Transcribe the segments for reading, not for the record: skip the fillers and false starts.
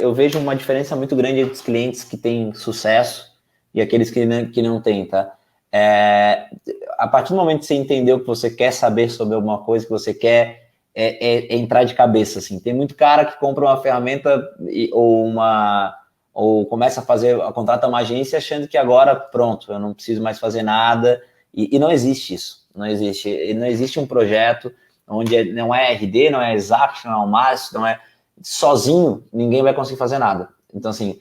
eu vejo uma diferença muito grande entre os clientes que têm sucesso e aqueles que não têm, tá? A partir do momento que você entendeu que você quer saber sobre alguma coisa, que você quer entrar de cabeça, assim. Tem muito cara que compra uma ferramenta ou começa a contratar uma agência achando que agora, pronto, eu não preciso mais fazer nada, e não existe isso. Não existe um projeto onde não é RD, não é Exact, não é o Márcio, não é... Sozinho, ninguém vai conseguir fazer nada. Então, assim,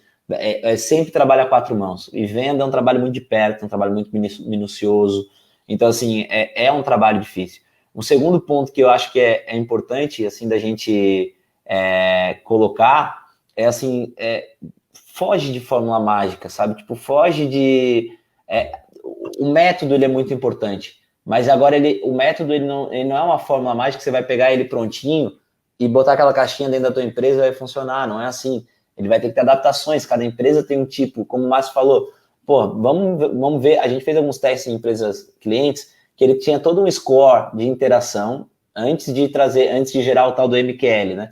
sempre trabalha a quatro mãos. E venda é um trabalho muito de perto, um trabalho muito minucioso. Então, assim, é um trabalho difícil. Um segundo ponto que eu acho que é importante, assim, da gente colocar, assim, foge de fórmula mágica, sabe? Tipo, foge de... o método, ele é muito importante. Mas agora, o método, ele não é uma fórmula mágica que você vai pegar ele prontinho e botar aquela caixinha dentro da tua empresa e vai funcionar. Não é assim. Ele vai ter que ter adaptações. Cada empresa tem um tipo, como o Márcio falou. Pô, vamos ver. A gente fez alguns testes em empresas clientes que ele tinha todo um score de interação antes de gerar o tal do MQL, né?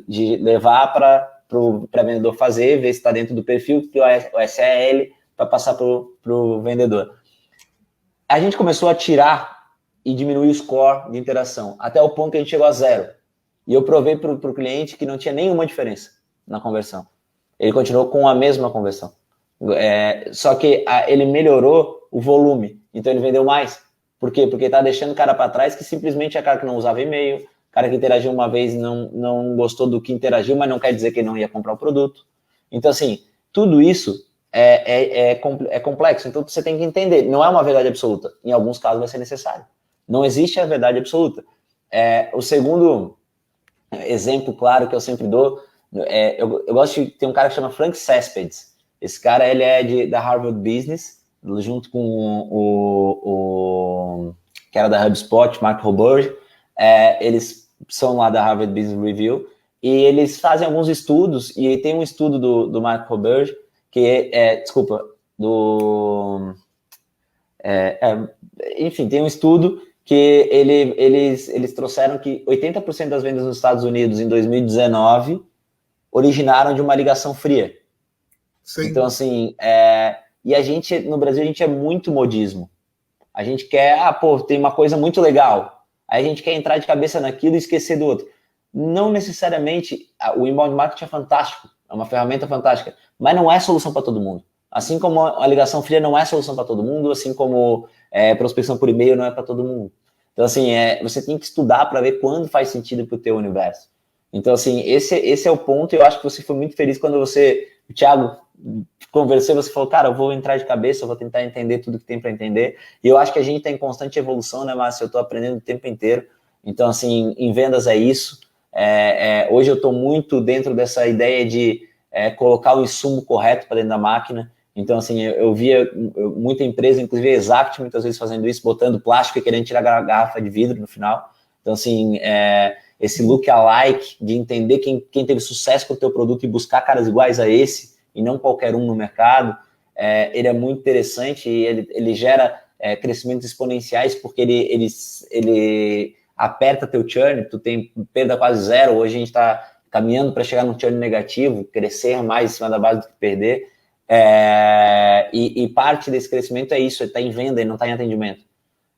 De levar para o vendedor fazer, ver se está dentro do perfil, que o SEL para passar para o vendedor. A gente começou a tirar e diminuir o score de interação, até o ponto que a gente chegou a 0. E eu provei para o cliente que não tinha nenhuma diferença na conversão. Ele continuou com a mesma conversão. Só que ele melhorou o volume, então ele vendeu mais. Por quê? Porque está deixando o cara para trás que simplesmente é cara que não usava e-mail, cara que interagiu uma vez e não gostou do que interagiu, mas não quer dizer que ele não ia comprar o produto. Então, assim, tudo isso é complexo. Então, você tem que entender. Não é uma verdade absoluta. Em alguns casos vai ser necessário. Não existe a verdade absoluta. O segundo exemplo claro que eu sempre dou, eu gosto de ter um cara que chama Frank Cespedes. Esse cara, ele é da Harvard Business, junto com o que era da HubSpot, Mark Roberge. Eles são lá da Harvard Business Review, e eles fazem alguns estudos, e tem um estudo do Mark Roberge, que enfim, tem um estudo que eles trouxeram que 80% das vendas nos Estados Unidos em 2019 originaram de uma ligação fria. Sim. Então, assim, e a gente, no Brasil, a gente é muito modismo. A gente quer, tem uma coisa muito legal. Aí a gente quer entrar de cabeça naquilo e esquecer do outro. Não necessariamente, o inbound marketing é fantástico, é uma ferramenta fantástica, mas não é solução para todo mundo. Assim como a ligação fria não é solução para todo mundo, assim como prospecção por e-mail não é para todo mundo. Então, assim, você tem que estudar para ver quando faz sentido para o teu universo. Então, assim, esse é o ponto. Eu acho que você foi muito feliz quando o Thiago, conversou, você falou, cara, eu vou entrar de cabeça, eu vou tentar entender tudo que tem para entender. E eu acho que a gente está em constante evolução, né, Márcio? Eu estou aprendendo o tempo inteiro. Então, assim, em vendas é isso. Hoje eu estou muito dentro dessa ideia de colocar o insumo correto para dentro da máquina. Então, assim, eu via muita empresa, inclusive a Exact, muitas vezes fazendo isso, botando plástico e querendo tirar a garrafa de vidro no final. Então, assim, esse look alike, de entender quem teve sucesso com o teu produto e buscar caras iguais a esse, e não qualquer um no mercado, ele é muito interessante e ele gera crescimentos exponenciais, porque ele aperta teu churn, tu tem perda quase zero. Hoje a gente está caminhando para chegar num churn negativo, crescer mais em cima da base do que perder. E parte desse crescimento é isso, ele está em venda, ele não está em atendimento.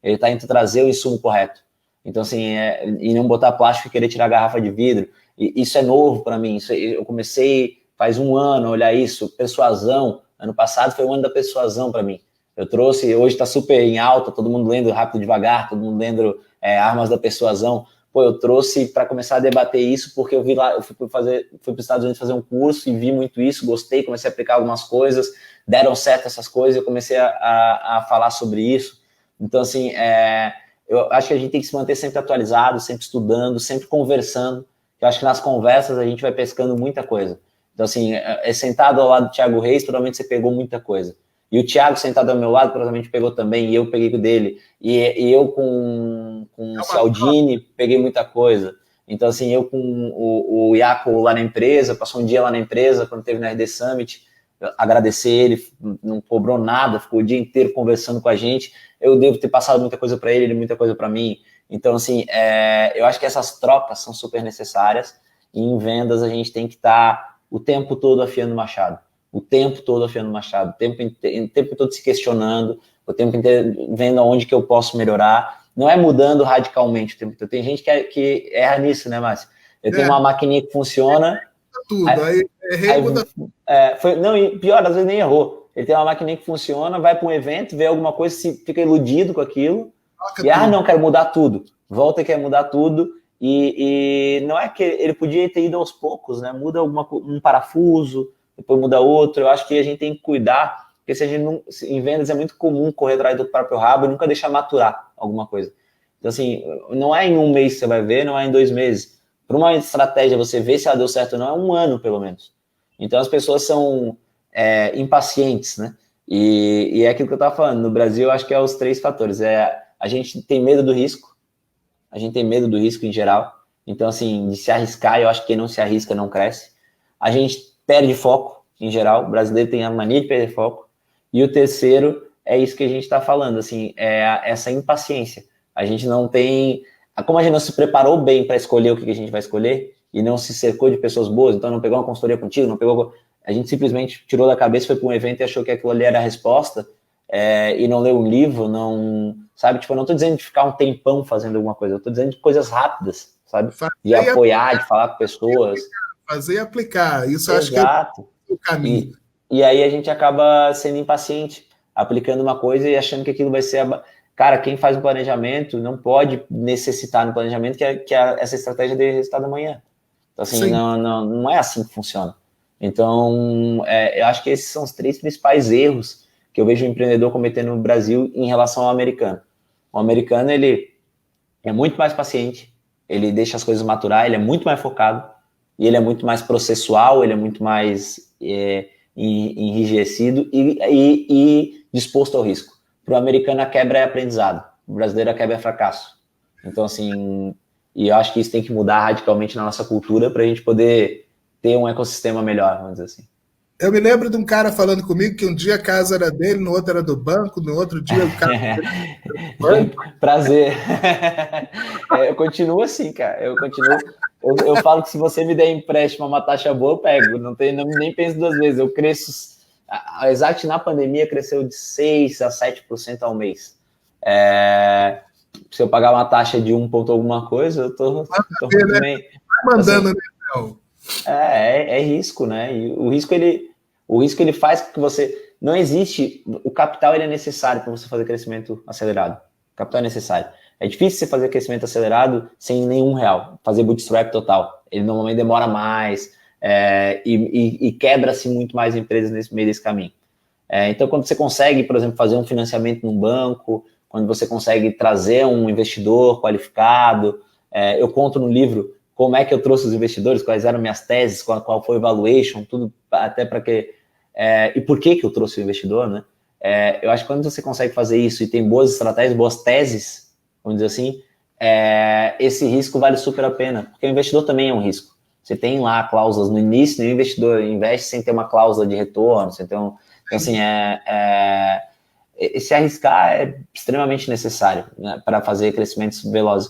Ele está em trazer o insumo correto. Então, assim, e não botar plástico e querer tirar a garrafa de vidro. E isso é novo para mim. Eu comecei faz um ano a olhar isso. Persuasão. Ano passado foi o ano da persuasão para mim. Eu trouxe, hoje está super em alta, todo mundo lendo Rápido e Devagar, todo mundo lendo Armas da Persuasão. Eu trouxe para começar a debater isso, porque eu vi lá, eu fui para os Estados Unidos fazer um curso e vi muito isso, gostei, comecei a aplicar algumas coisas, deram certo essas coisas, eu comecei a falar sobre isso. Então, assim, eu acho que a gente tem que se manter sempre atualizado, sempre estudando, sempre conversando. Eu acho que nas conversas a gente vai pescando muita coisa. Então, assim, sentado ao lado do Thiago Reis, provavelmente você pegou muita coisa. E o Thiago sentado ao meu lado, provavelmente pegou também, e eu peguei com o dele. E eu com o Cialdini peguei muita coisa. Então, assim, eu com o Iaco lá na empresa, passou um dia lá na empresa, quando teve na RD Summit, agradecer ele, não cobrou nada, ficou o dia inteiro conversando com a gente. Eu devo ter passado muita coisa para ele muita coisa para mim. Então, assim, eu acho que essas trocas são super necessárias, e em vendas a gente tem que estar o tempo todo afiando o machado. O tempo todo afiando o machado. O tempo todo se questionando. O tempo inteiro vendo aonde que eu posso melhorar. Não é mudando radicalmente o tempo todo. Tem gente que erra nisso, né, Márcio? Eu tenho uma maquininha que funciona... Tudo, aí muda tudo. Não, e pior, às vezes nem errou. Ele tem uma maquininha que funciona, vai para um evento, vê alguma coisa, fica iludido com aquilo, não, quero mudar tudo. Volta e quer mudar tudo, e não é que ele podia ter ido aos poucos, né? Muda um parafuso, depois muda outro. Eu acho que a gente tem que cuidar, porque se a gente não, em vendas é muito comum correr atrás do próprio rabo e nunca deixar maturar alguma coisa. Então, assim, não é em um mês que você vai ver, não é em 2 meses. Para uma estratégia, você ver se ela deu certo ou não, é 1 ano, pelo menos. Então, as pessoas são impacientes, né? E é aquilo que eu estava falando. No Brasil, eu acho que é os 3 fatores. A gente tem medo do risco. A gente tem medo do risco em geral. Então, assim, de se arriscar, eu acho que quem não se arrisca não cresce. A gente perde foco, em geral. O brasileiro tem a mania de perder foco. E o terceiro é isso que a gente está falando, assim, essa impaciência. A gente não tem... Como a gente não se preparou bem para escolher o que a gente vai escolher e não se cercou de pessoas boas, então não pegou uma consultoria contigo, a gente simplesmente tirou da cabeça, foi para um evento e achou que aquilo ali era a resposta, e não leu um livro, não... Sabe? Tipo, eu não estou dizendo de ficar um tempão fazendo alguma coisa, eu estou dizendo de coisas rápidas, sabe? De apoiar, de falar com pessoas. Fazer e aplicar. Isso eu acho que é o caminho. E aí a gente acaba sendo impaciente, aplicando uma coisa e achando que aquilo vai ser... Cara, quem faz um planejamento não pode necessitar no planejamento que essa estratégia dê resultado amanhã. Então, assim, não é assim que funciona. Então, eu acho que esses são os 3 principais erros que eu vejo o empreendedor cometendo no Brasil em relação ao americano. O americano, ele é muito mais paciente, ele deixa as coisas maturar, ele é muito mais focado, e ele é muito mais processual, ele é muito mais enrijecido e disposto ao risco. Para o americano, a quebra é aprendizado. O brasileiro, a quebra é fracasso. Então, assim, e eu acho que isso tem que mudar radicalmente na nossa cultura para a gente poder ter um ecossistema melhor, vamos dizer assim. Eu me lembro de um cara falando comigo que um dia a casa era dele, no outro era do banco, no outro dia o cara era do banco. Prazer. Eu continuo assim, cara. Eu falo que se você me der empréstimo a uma taxa boa, eu pego. Nem penso 2 vezes. Eu cresço... A Exact na pandemia cresceu de 6% a 7% ao mês. Se eu pagar uma taxa de 1 ponto alguma coisa, eu tô muito bem. Vai mandando, assim, né, então. É risco, né? E o risco ele faz com que você... Não existe... O capital ele é necessário para você fazer crescimento acelerado. O capital é necessário. É difícil você fazer crescimento acelerado sem nenhum real. Fazer bootstrap total. Ele normalmente demora mais... e quebra-se muito mais empresas nesse meio desse caminho. Então, quando você consegue, por exemplo, fazer um financiamento num banco, quando você consegue trazer um investidor qualificado, eu conto no livro como é que eu trouxe os investidores, quais eram minhas teses, qual foi o valuation, tudo até para que... e por que eu trouxe o investidor, né? Eu acho que quando você consegue fazer isso e tem boas estratégias, boas teses, vamos dizer assim, esse risco vale super a pena, porque o investidor também é um risco. Você tem lá cláusulas no início, o investidor investe sem ter uma cláusula de retorno, sem ter um... Então, assim, se arriscar é extremamente necessário, né, para fazer crescimentos velozes.